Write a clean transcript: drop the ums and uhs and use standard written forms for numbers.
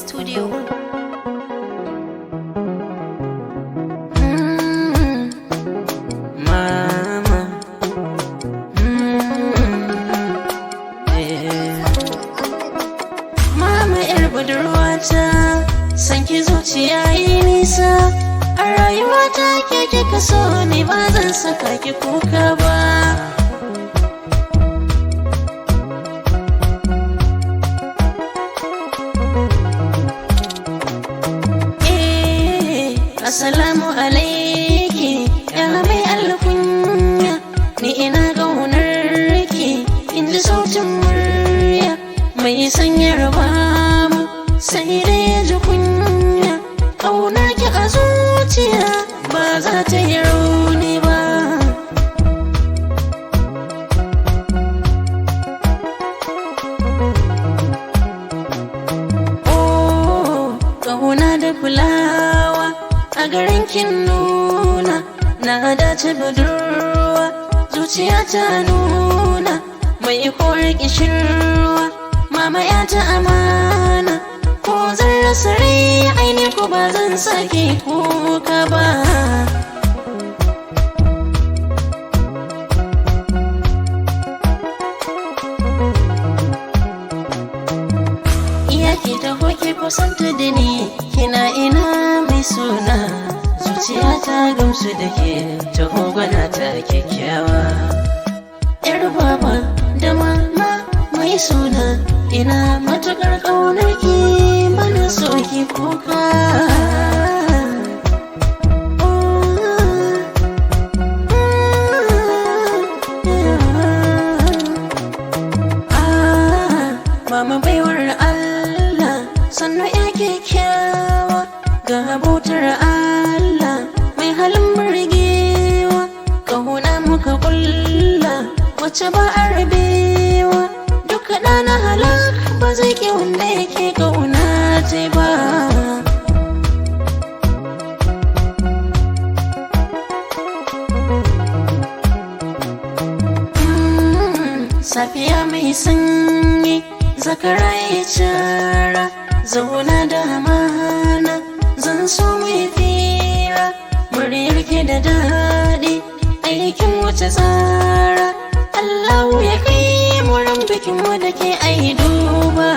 Studio. Mama, Mama yar budurwata, san ki zuciya yi nisa. A rayuwata ke kika so ni, ba zan saka ki kuka ba. Assalamu alaiki, ya mai alkunya, ni ina ƙaunar ki, in ji sautin murya mai sanyar bamu, sai dai ya ji kunya. Ƙaunar ki a zuciya ba za ta yi rauni ba. Oh, ƙauna da kulawa a garin kin nuna, na dace budurwa, zuciya ta nuna, mai kore kishirwa, mama ya ta amana. Ko zan rasa rai aini ko ba zan sake kuka ba. Iya ki taho ki kusanta da ni, kina ina mai suna, zuciya ta gamsu da ke, taho gwana ta kyakkyawa. Yar baba da mama mai suna, ina matukar ƙaunar ki, bana so ki kuka. Mama baiwar Allah, sannu ya kyakkyawa, ga bautar Allah mai halin burgewa. Ƙauna muka kulla wacce ba a rabewa, duka ɗana halak ba zai ƙi wanda yake ƙauna ta ba. Safiya mai sanyi, zakara ya cara, zauna da amana, zan so mai fira, muryar ke da daɗi, aikin wuce tsara. Allahu ya kai mu ran bikin mu da ke ai duba.